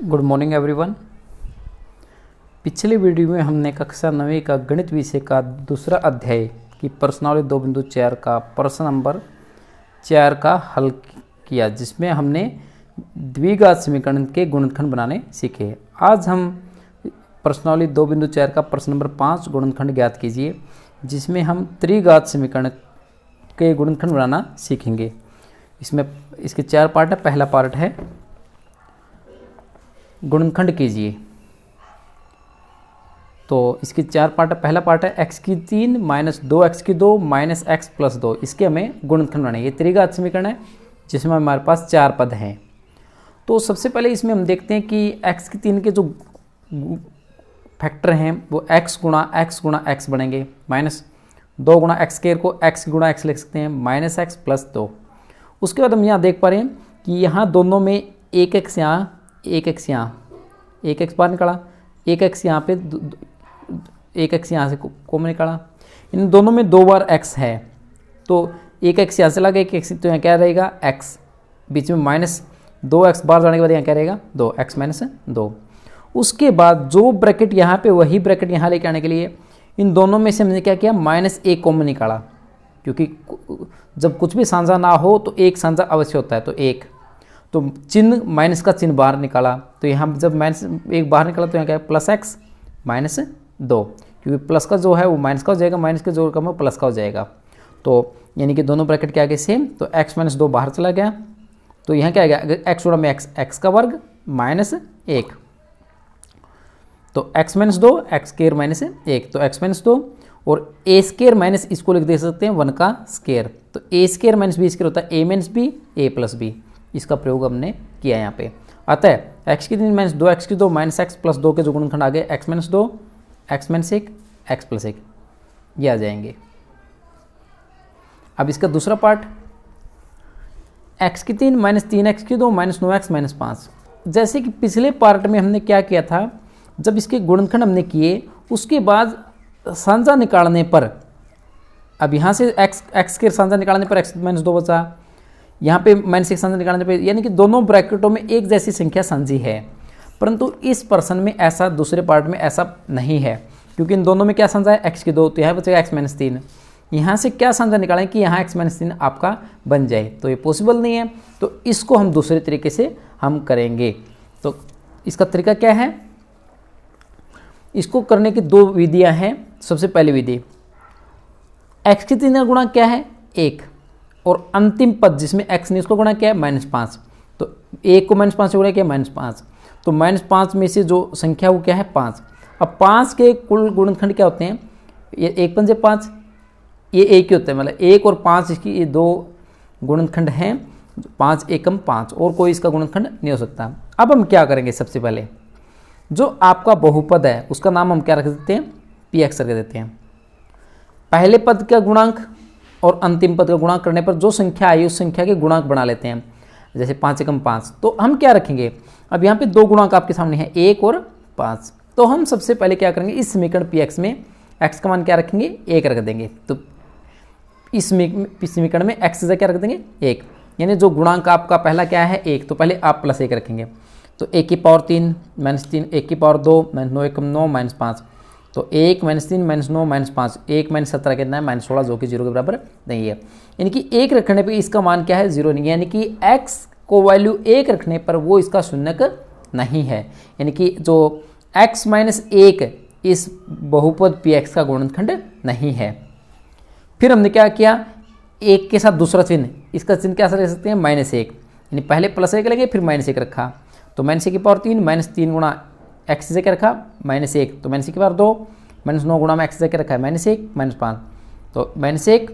Good morning everyone. पिछले video में हमने कक्षा 9वीं का गणित विषय का दूसरा अध्याय की प्रश्नावली 2.4 का प्रश्न नंबर 4 का हल किया, जिसमें हमने द्विघात समीकरण के गुणनखंड बनाने सीखे। आज हम प्रश्नावली 2.4 का प्रश्न नंबर 5 गुणनखंड ज्ञात कीजिए, जिसमें हम त्रिघात समीकरण के गुणनखंड बनाना सीखेंगे। इसमें इसके 4 पार्ट है। पहला पार्ट है गुणनखंड कीजिए। तो इसके 4 पार्ट है। पहला पार्ट है x की 3 माइनस 2x की 2 माइनस x प्लस 2। इसके हमें गुणनखंड बनाना है। ये त्रिघात समीकरण है जिसमें हमारे पास 4 पद हैं। तो सबसे पहले इसमें हम देखते हैं कि x की 3 के जो फैक्टर हैं वो x गुणा x बनेंगे, माइनस 2 गुणा x स्क्वायर को x गुणा x लिख सकते हैं, माइनस x प्लस 2। उसके बाद हम यहाँ देख पा रहे हैं कि यहाँ दोनों में एक x यहाँ, एक x बाहर निकाला, एक x यहाँ पे, एक x यहाँ से कॉमन निकाला। इन दोनों में 2 बार x है, तो एक x यहाँ से लगा, एक x, तो यहाँ क्या रहेगा x, बीच में माइनस 2x बाहर जाने के बाद यहाँ क्या रहेगा 2x माइनस 2। उसके बाद जो ब्रैकेट यहाँ पे वही ब्रैकेट यहाँ लेके आने के लिए इन दोनों में से हमने क्या किया, माइनस 1 कॉमन निकाला, क्योंकि जब कुछ भी साझा ना हो तो एक साझा अवश्य होता है। तो एक, तो चिन्ह माइनस का चिन्ह बाहर निकाला, तो यहाँ जब माइनस 1 बाहर निकाला तो यहाँ क्या है प्लस x माइनस 2, क्योंकि प्लस का जो है वो माइनस का हो जाएगा, माइनस का जो कम है प्लस का हो जाएगा। तो यानी कि दोनों ब्रैकेट के आगे सेम, तो x माइनस 2 बाहर चला गया, तो यहाँ क्या आ गया x जोड़ा में x का वर्ग माइनस 1, तो x minus 2 x square minus 1, तो x माइनस 2 और a स्क्वायर माइनस इसको लिख दे सकते हैं 1 का स्क्वायर, तो a square minus b square होता है a minus b a plus b। इसका प्रयोग हमने किया यहाँ पे। अतः x की 3 माइनस 2x की 2 माइनस x प्लस 2 के जो गुणनखंड आ गए x minus 2 x minus 1 x plus 1, ये आ जाएंगे। अब इसका दूसरा पार्ट x की 3 माइनस 3x की 2 माइनस 9x माइनस 5। जैसे कि पिछले पार्ट में हमने क्या किया था, जब इसके गुणनखंड हमने किए उसके बाद साझा निकालने पर, अब यहाँ से x के साझा निकालने पर x माइनस 2 बचा, यहाँ पे माइनस 1 साझा निकालने पे, यानी कि दोनों ब्रैकेटों में एक जैसी संख्या साझी है। परंतु इस प्रश्न में ऐसा, दूसरे पार्ट में ऐसा नहीं है, क्योंकि इन दोनों में क्या साझा है x की 2, तो यहाँ बचेगा x माइनस 3। यहाँ से क्या साझा निकालें कि यहाँ x माइनस 3 आपका बन जाए, तो ये पॉसिबल नहीं है। तो इसको हम दूसरे तरीके से हम करेंगे। तो इसका तरीका क्या है, इसको करने की 2 विधियाँ हैं। सबसे पहली विधि, x की 3 का गुणा क्या है 1, और अंतिम पद जिसमें x ने इसको गुणा किया है माइनस 5, तो 1 को माइनस 5 से गुणा किया माइनस 5, तो माइनस 5 में से जो संख्या वो क्या है 5। अब 5 के कुल गुणनखंड क्या होते हैं, ये 1 पंजे 5, ये एक ही होता है, मतलब 1 और 5 इसकी ये 2 गुणनखंड हैं, 5 एकम 5, और कोई इसका गुणनखंड नहीं हो सकता। अब हम क्या करेंगे, सबसे पहले जो आपका बहुपद है उसका नाम हम क्या रख देते हैं px रख देते हैं। पहले पद का गुणांक और अंतिम पद का गुणांक करने पर जो संख्या आई उस संख्या के गुणांक बना लेते हैं, जैसे 5 एकम 5। तो हम क्या रखेंगे, अब यहाँ पे 2 गुणांक आपके सामने हैं 1 और 5, तो हम सबसे पहले क्या करेंगे, इस समीकरण px में x का मान क्या रखेंगे 1 रख देंगे। तो इस समीकरण में x से क्या रख देंगे 1, यानी जो गुणांक आपका पहला क्या है 1, तो पहले आप प्लस 1 रखेंगे, तो 1 की पावर 3 माइनस 3, 1 की पावर 2 माइनस 9 एकम 9 माइनस 5, तो 1 माइनस 3 माइनस 9 माइनस 5, 1 माइनस 17 कितना है माइनस 16, जो कि 0 के बराबर नहीं है। यानी कि 1 रखने पे इसका मान क्या है 0 नहीं है, यानी कि x को वैल्यू 1 रखने पर वो इसका शून्यक नहीं है, यानी कि जो x माइनस 1 इस बहुपद px का गुणनखंड नहीं है। फिर हमने क्या किया, 1 के साथ दूसरा चिन्ह, इसका चिन्ह क्या ले सकते हैं माइनस 1, यानी पहले प्लस 1 लेंगे फिर माइनस 1 रखा, तो माइनस 1 की पावर 3 माइनस 3 गुणा x से क्या रखा माइनस 1, तो माइनस 1 की पावर 2 माइनस 9 गुणा में x से क्या रखा है माइनस 1 माइनस 5, तो माइनस 1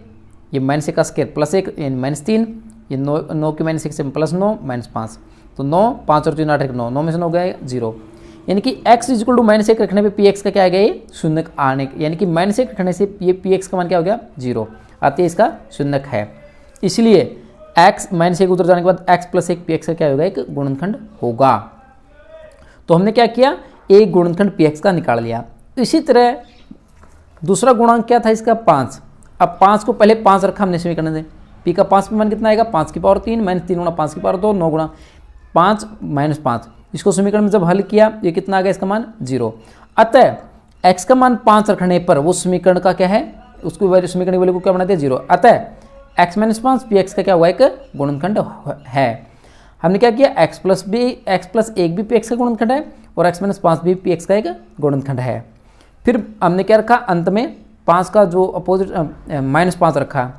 ये माइनस 1 का स्क्वायर प्लस 1 यानी माइनस 3, ये 9 की माइनस 1 से प्लस 9 माइनस 5, तो 9 5 और 3 8 9, 9 में से 9 गया 0, यानी कि x इक्वल टू माइनस 1 रखने पे px का क्या आ गया ये शून्यक आने, यानी कि माइनस 1 रखने से ये px का मान क्या हो गया 0, आते इसका शून्यक है। इसलिए x माइनस 1 उधर जाने के बाद x प्लस 1 px का क्या होगा एक गुणनखंड होगा। तो हमने क्या किया, एक गुणनखंड px का निकाल लिया। इसी तरह दूसरा गुणांक क्या था इसका 5, अब 5 को पहले 5 रखा हमने समीकरण में, p का 5 पे मान कितना आएगा 5 की पावर 3 माइनस 3 गुणा 5 की पावर 2 9 गुणा 5 माइनस 5, इसको समीकरण में जब हल किया ये कितना आ गया, इसका मान 0। अतः x का मान 5 रखने पर वो समीकरण का क्या है, उसको वैल्यू समीकरण की वैल्यू को क्या बना दिया 0। अतः x - 5 px का क्या हुआ, एक गुणनखंड है। हमने क्या किया, x + 1 भी px का गुणनखंड है और x - 5 भी px का एक गुणनखंड है। फिर हमने क्या रखा, अंत में 5 का जो अपोजिट -5 रखा।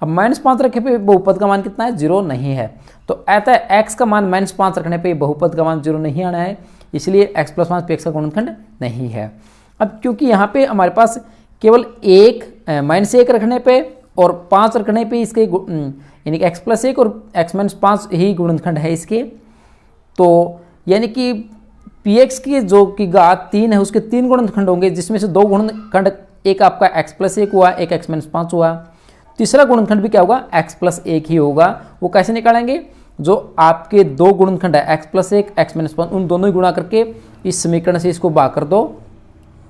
अब -5 रखे पे बहुपद का मान कितना है, 0 नहीं है। तो अतः x का मान -5 रखने पे बहुपद का मान 0 नहीं आना है, इसलिए x + 5 px का गुणनखंड नहीं है। अब क्योंकि यहाँ पे हमारे पास केवल -1 रखने पे और 5 रखने पे इसके यानी कि x + 1 और x - 5 ही गुणनखंड है इसके, तो यानी कि px की जो कि घात 3 है उसके 3 गुणनखंड होंगे, जिसमें से 2 गुणनखंड, एक आपका x + 1 हुआ, एक x - 5 हुआ। तीसरा गुणनखंड भी क्या होगा, x + 1 ही होगा। वो कैसे निकालेंगे, जो आपके 2 गुणनखंड है x + 1 x - 5 उन दोनों ही गुणा करके इस समीकरण से इसको भाग कर दो।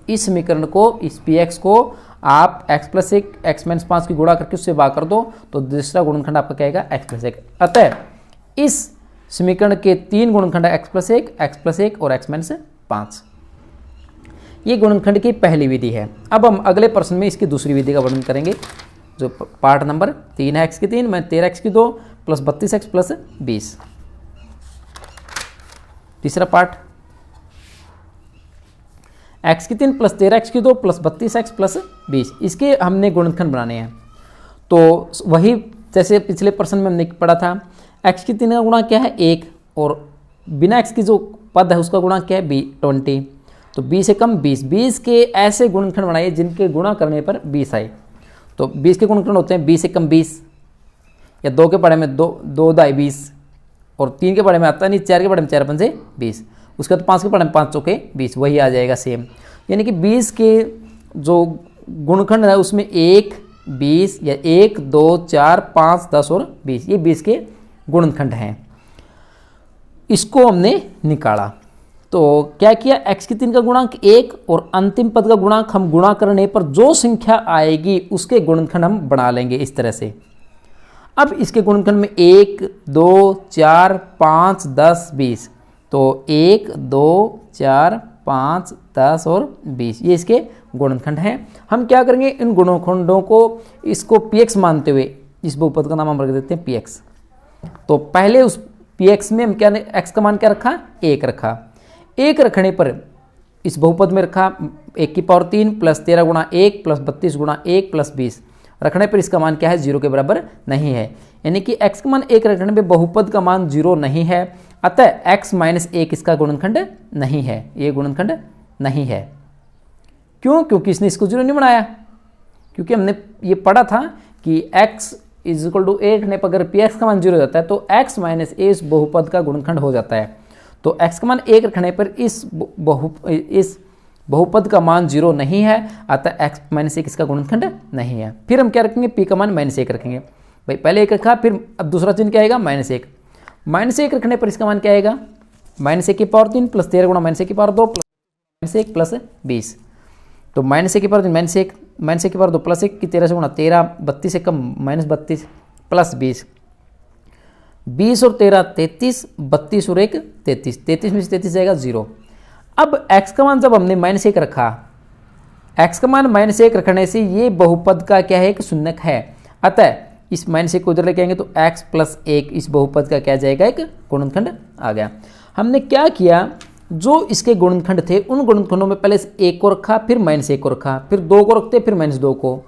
इस समीकरण को, इस px को आप x + 1 x - 5 की गुणा करके उससे भाग कर दो, तो दूसरा गुणनखंड आपका क्या आएगा, x + 1। अतः इस समीकरण के 3 गुणनखंड है x + 1 x + 1 और x - 5। ये गुणनखंड की पहली विधि है। अब हम अगले प्रश्न में इसकी दूसरी विधि का वर्णन करेंगे, जो पार्ट नंबर 3 है, x की 3 में 13x की 2 + 32x + 20। तीसरा पार्ट, x की 3 + 13x की 2 + 32x + 20, इसके हमने गुणनखंड बनाने हैं। तो वही जैसे पिछले प्रश्न में हमने पढ़ा था, x की 3 का गुणा क्या है, 1, और बिना x की जो पद है उसका गुणा क्या है, 20। तो 20 से कम 20, 20 के ऐसे गुणनखंड बनाइए जिनके गुणा करने पर 20 आए। तो 20 के गुणनखंड होते हैं 20 से कम 20, या 2 के पढ़े में 2 दाई 20, और 3 के पढ़े में आता नहीं, 4 के पढ़े में 4 पंजे 20, उसके बाद 5 के पढ़े में 5 चौके 20, वही आ जाएगा सेम। यानी कि 20 के जो गुणनखंड है उसमें 1, 20 या 1, 2, 4, 5, 10 और 20, ये 20 के गुणनखंड हैं। इसको हमने निकाला, तो क्या किया, x की 3 का गुणांक 1 और अंतिम पद का गुणांक हम गुणा करने पर जो संख्या आएगी उसके गुणनखंड हम बना लेंगे इस तरह से। अब इसके गुणनखंड में 1, 2, 4, 5, 10, 20, तो 1, 2, 4, 5, 10 और 20, ये इसके गुणनखंड हैं। हम क्या करेंगे, इन गुणनखंडों को इसको px मानते हुए इस बहुपद का नाम हम रख देते हैं px। तो पहले उस px में हम क्या, x का मान क्या रखा, 1 रखा। 1 रखने पर इस बहुपद में रखा 1 की पावर 3 + 13 गुणा 1 + 32 गुणा 1 + 20 रखने पर इसका मान क्या है, 0 के बराबर नहीं है। यानी कि x का मान 1 रखने पर बहुपद का मान 0 नहीं है। अतः x - 1 इसका गुणनखंड नहीं है, ये गुणनखंड नहीं है। क्यों, क्योंकि इसने इसको 0 नहीं बनाया। क्योंकि हमने ये पढ़ा था कि x = 1 रखने पर अगर px का मान 0 हो जाता है तो x - a इस बहुपद का गुणनखंड हो जाता है। तो x का मान 1 रखने पर इस बहुपद का मान 0 नहीं है, अतः x - 1 इसका गुणनखंड नहीं है। फिर हम क्या रखेंगे, p का मान -1 रखेंगे। भाई पहले 1 रखा, फिर अब दूसरा चिन्ह क्या आएगा, -1। -1 रखने पर इसका मान क्या आएगा, -1 की पावर 3 + 13 गुणा -1 की पावर 2 + -1 + 20। तो -1 की पावर 3 -1, -1 की पावर 2 + 1 की 13 से गुणा 13, 32 से कम -32 + 20, 20 और 13 33, 32 और 1 33, 33 में से 33 जाएगा 0। अब x का मान जब हमने -1 रखा, x का मान -1 रखने से ये बहुपद का क्या है, एक शून्यक है। अतः इस -1 को उधर लेके आएंगे तो x + 1 इस बहुपद का क्या जाएगा, एक गुणनखंड आ गया। हमने क्या किया, जो इसके गुणनखंड थे उन गुणनखंडों में पहले 1 को रखा, फिर -1 को रखा, फिर 2 को रखते, फिर -2 को।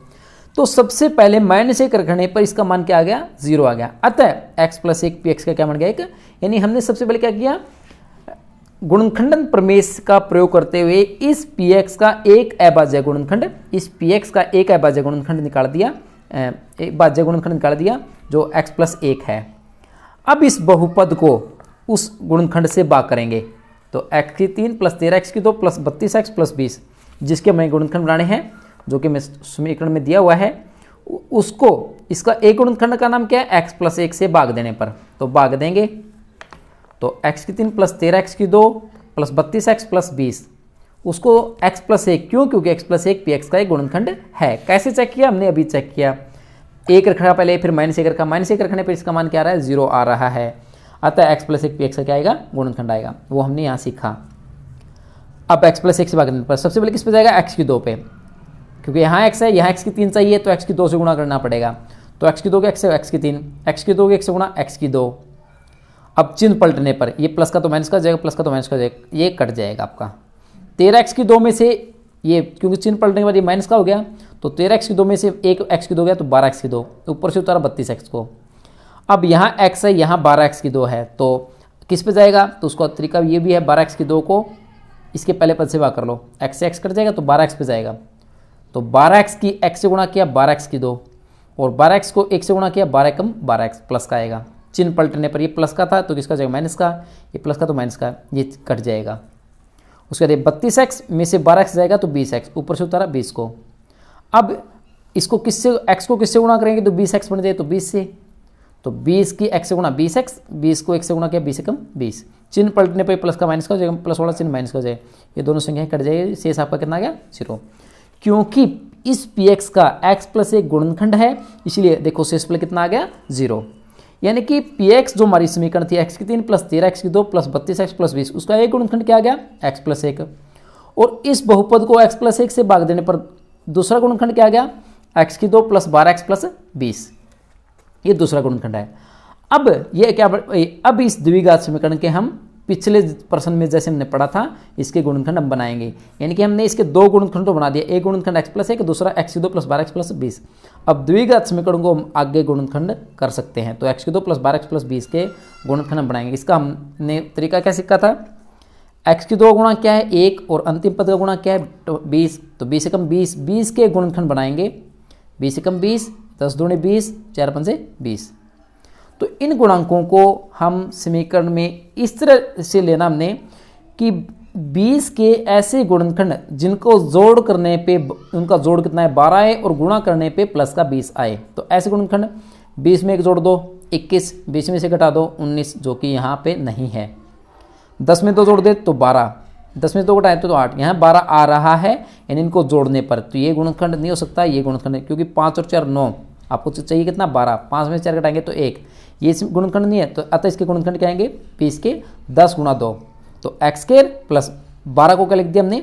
तो सबसे पहले -1 रखने पर इसका मान क्या आ गया, 0 आ गया। अतः x + 1 px का क्या बन गया, 1। यानी हमने सबसे पहले क्या किया, गुणनखंडन प्रमेय का प्रयोग करते हुए इस px का एक अभाज्य गुणनखंड, इस px का एक अभाज्य गुणनखंड निकाल दिया, एक भाज्य गुणनखंड निकाल दिया जो x + 1 है। अब इस बहुपद को उस गुणनखंड से भाग करेंगे, तो x की 3 + 13x की 2 + 32x + 20, जिसके हमें गुणनखंड बनाने हैं, जो कि मैं समीकरण में दिया हुआ है, उसको इसका एक गुणनखंड का नाम क्या है, x + 1 से भाग देने पर। तो भाग देंगे, तो x की 3 + 13x की 2 + 32x + 20, उसको x + 1, क्यों, क्योंकि x + 1 px का एक गुणनखंड है। कैसे चेक किया, हमने अभी चेक किया, 1 रखा पहले, फिर -1 रखा, -1 रखने पर इसका मान क्या आ रहा है, 0 आ रहा है। अतः x प्लस एक पी एक्स का क्या आएगा, गुणनखंड आएगा, वो हमने यहाँ सीखा। अब x प्लस एक से भाग देने पर सबसे पहले किस पे जाएगा, x की 2 पे, क्योंकि यहाँ x है, यहाँ x की 3 चाहिए तो x की 2 से गुणा करना पड़ेगा। तो x की 2 के x से x की 3, x की 2 के x से गुणा x की 2। अब चिन्ह पलटने पर ये प्लस का तो माइनस का जाएगा, प्लस का तो माइनस का जाएगा, ये कट जाएगा आपका। 13x की 2 में से ये, क्योंकि चिन्ह पलटने के बाद ये माइनस का हो गया, तो 13x की 2 में से एक x की 2 गया तो 12x की 2, ऊपर से उतारा 32x को। अब यहाँ x है, यहाँ 12x की 2 है, तो किस पे जाएगा, तो उसका तरीका ये भी है, 12x की 2 को इसके पहले पद से भाग कर लो, x से x कट जाएगा तो 12x पे जाएगा। तो 12x की x से गुणा किया 12x की 2, और 12x को 1 से गुणा किया 12 कम 12x प्लस का आएगा। चिन्ह पलटने पर ये प्लस का था तो किसका जाएगा, माइनस का, ये प्लस का तो माइनस का, ये कट जाएगा। उसके बाद 32x में से 12x जाएगा तो 20x, ऊपर से उतारा 20 को। अब इसको किससे, x को किससे गुणा करेंगे तो 20x बन जाए, तो 20 से, तो 20 की x से गुणा 20x, 20 को 1 से गुणा किया 20 से कम 20। चिन्ह पलटने पर प्लस का माइनस का हो जाएगा, प्लस वाला चिन्ह माइनस का हो जाएगा, ये दोनों संख्याएं कट जाएगी, शेष आपका कितना आ गया, 0। क्योंकि इस px का x प्लस एक गुणनखंड है, इसलिए देखो शेष फल कितना आ गया, 0। यानी कि px जो हमारी समीकरण थी x की 3 प्लस 13x की 2 प्लस 32x प्लस 20, उसका एक गुणनखंड क्या आ गया, x प्लस 1। और इस बहुपद को x प्लस 1 से भाग देने पर दूसरा गुणनखंड क्या आ गया, x की 2 प्लस 12x प्लस 20, ये दूसरा गुणनखंड है। अब ये क्या, अब इस द्विघात समीकरण के हम पिछले प्रश्न में जैसे हमने पढ़ा था, इसके गुणनखंड हम बनाएंगे। यानी कि हमने इसके 2 गुणनखंड तो बना दिया, एक गुणनखंड x प्लस 1, दूसरा x की 2 प्लस 12x प्लस 20। अब द्विघात समीकरण को हम आगे गुणनखंड कर सकते हैं, तो x की 2 प्लस 12x प्लस 20 के गुणनखंड हम बनाएंगे। इसका हमने तरीका क्या सीखा था, x की 2 गुणा क्या है 1, और अंतिम पद का गुणा क्या है 20, तो 20 से कम 20, 20 के गुणनखंड बनाएंगे, 20 से कम 20, 10 दूनी 20, 4 पंजे 20। तो इन गुणांकों को हम समीकरण में इस तरह से लेना हमने कि 20 के ऐसे गुणनखंड जिनको जोड़ करने पे उनका जोड़ कितना है 12 है, और गुणा करने पे प्लस का 20 आए। तो ऐसे गुणनखंड 20 में एक जोड़ दो 21, 20 में से घटा दो 19, जो कि यहाँ पे नहीं है। 10 में 2 जोड़ दे तो 12, 10 में 2 घटाए तो 8, यहाँ 12 आ रहा है, यानी इनको जोड़ने पर तो ये गुणनखंड नहीं हो सकता, ये गुणनखंड है, क्योंकि 5 और 4 9, आपको चाहिए कितना 12, 5 में 4 घटाएंगे तो 1, ये गुणनखंड नहीं है, तो अतः इसके गुणनखंड क्या आएंगे 20 के 10 गुणा 2, तो एक्स स्क्वायर प्लस 12 को क्या लिख दिया हमने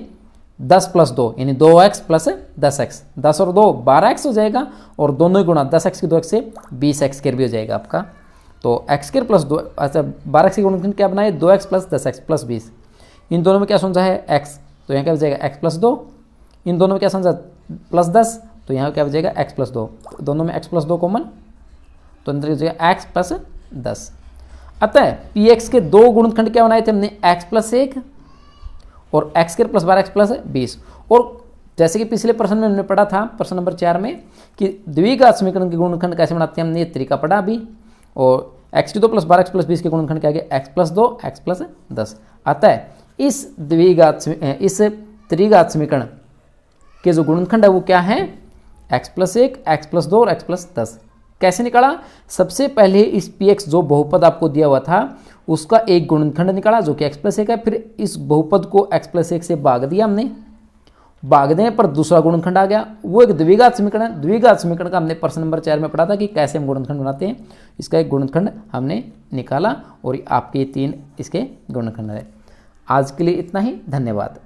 10 प्लस 2, यानी 2x प्लस 10x, 10 और 2 12x हो जाएगा, और दोनों ही गुणा 10x की 2x से 20x स्क्वायर भी हो जाएगा आपका। तो x स्क्वायर प्लस 2, अच्छा 12x के गुणनखंड क्या बनाए 2x प्लस 10x प्लस 20, इन दोनों में क्या समझा है x, तो यहाँ क्या हो जाएगा x प्लस 2, इन दोनों में क्या समझा प्लस 10, तो यहाँ क्या हो जाएगा x प्लस 2, दोनों में x प्लस 2 कॉमन, तो अंदर हो जाएगा x प्लस 10। अतः px के 2 गुणनखंड क्या बनाए थे हमने x प्लस 1 और x square plus 12x plus 20। और जैसे कि पिछले प्रश्न में हमने पढ़ा था, प्रश्न नंबर 4 में, कि द्विघात समीकरण के गुणनखंड कैसे बनाते हैं, हमने ये तरीका पढ़ा अभी। और x की 2 प्लस 12x प्लस 20 के गुणनखंड क्या गया x प्लस 2 x प्लस 10। अतः इस त्रिघात समीकरण के जो गुणनखंड है वो क्या है x प्लस 1 x प्लस 2 और x प्लस 10। कैसे निकाला, सबसे पहले इस px जो बहुपद आपको दिया हुआ था उसका एक गुणनखंड निकाला जो कि x प्लस 1 है, फिर इस बहुपद को x प्लस 1 से भाग दिया हमने, भाग देने पर दूसरा गुणनखंड आ गया, वो एक द्विघात समीकरण है। द्विघात समीकरण का हमने प्रश्न नंबर 4 में पढ़ा था कि कैसे हम गुणनखंड बनाते हैं, इसका एक गुणनखंड हमने निकाला और आपके 3 इसके गुणनखंड है। आज के लिए इतना ही, धन्यवाद।